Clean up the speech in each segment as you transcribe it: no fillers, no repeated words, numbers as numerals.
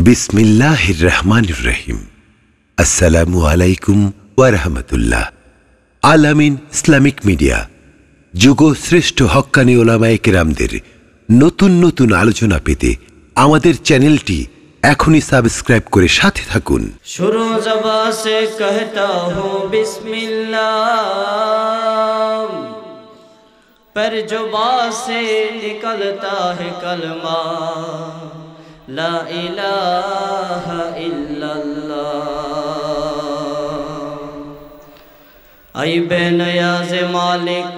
বিসমিল্লাহির রহমানির রহিম। আসসালামু আলাইকুম ওয়া রাহমাতুল্লাহ। আলামিন ইসলামিক মিডিয়া যুগ শ্রেষ্ঠ হক্কানি উলামায়ে কেরামদের নতুন নতুন আলোচনা পেতে আমাদের চ্যানেলটি এখনই সাবস্ক্রাইব করে সাথে থাকুন। शुरू ज़बां से कहता हूँ बिस्मिल्लाह, पर जुबां से निकलता है कलमा ला इलाहा इल्लल्लाह। ऐ बेनियाज़ मालिक,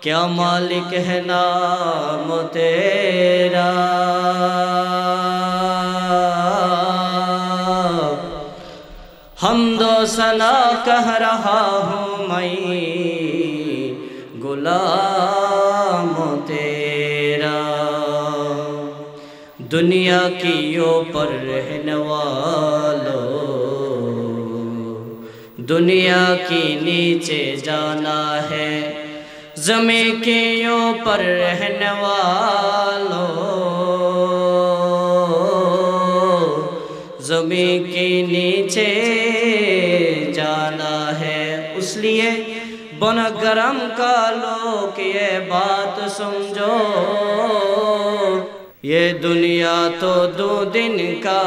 क्या मालिक है नाम तेरा, हमदो सना कह रहा हूँ मैं गुलाम तेरा। दुनिया की ऊपर रहने वालों, दुनिया की नीचे जाना है, ज़मीन के ऊपर रहने वालों, ज़मीन के नीचे जाना है। इसलिए बन गरम का लोग ये बात समझो, ये दुनिया तो 2 दिन का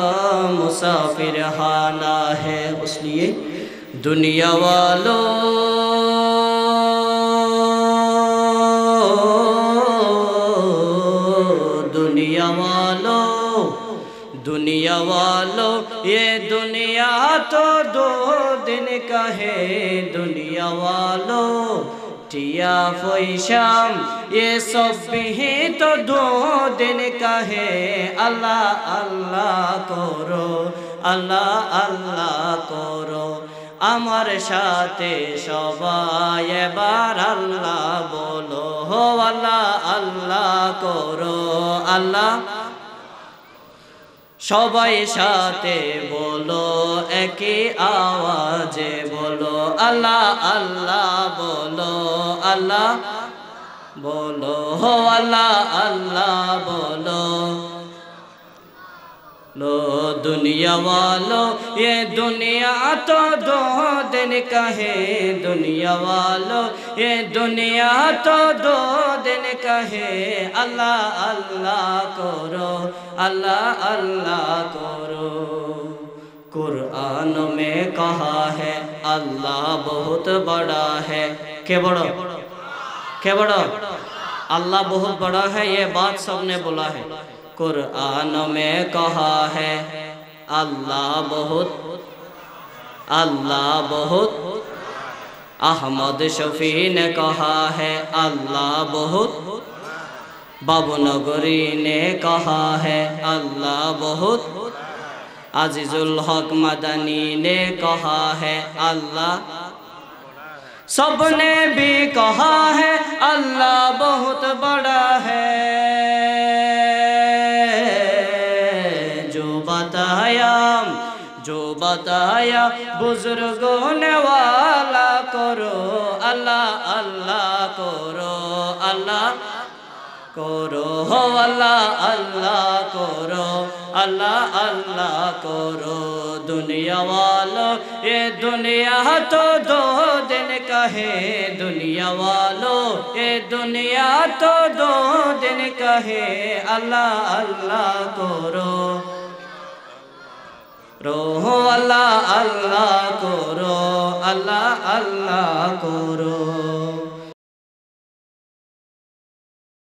मुसाफिर खाना है। इसलिए दुनिया वालों, दुनिया वालों, दुनिया वालों, ये दुनिया तो 2 दिन का है। दुनिया वालों, टिया फैशाम ये सब भी तो 2 दिन का है। अल्लाह अल्लाह करो, अल्लाह अल्लाह करो, আমার সাথে সবাই এবার আল্লাহ বলো, হো আল্লাহ আল্লাহ করো, আল্লাহ সবাই সাথে বলো, একই আওয়াজে বলো, আল্লাহ আল্লাহ বলো, আল্লাহ বলো, হো আল্লাহ আল্লাহ বলো। लो दुनिया वालों, ये दुनिया तो 2 दिन का है। दुनिया वालों, ये दुनिया तो 2 दिन का है। अल्लाह अल्लाह करो, अल्लाह अल्लाह करो। कुरान में कहा है अल्लाह बहुत बड़ा है। के बड़ा, के बड़ा, अल्लाह बहुत बड़ा है, ये बात सबने बोला है। कुरान में कहा है अल्लाह बहुत, अल्लाह बहुत। अहमद शफी ने कहा है अल्लाह बहुत। बाबू नगरी ने कहा है अल्लाह बहुत। अजीजुल हक मदनी ने कहा है अल्लाह। सबने भी कहा है अल्लाह बहुत बड़ा है। जो बताया बुजुर्गों ने वाला करो, अल्लाह अल्लाह करो, अल्लाह करो, हो अल्लाह अल्लाह करो, अल्लाह अल्लाह करो। दुनिया वालों, ये दुनिया तो 2 दिन का है। दुनिया वालों, ये दुनिया तो 2 दिन का है। अल्लाह अल्लाह करो, रोहो अल्लाह अल्लाह करो, अल्लाह अल्लाह करो।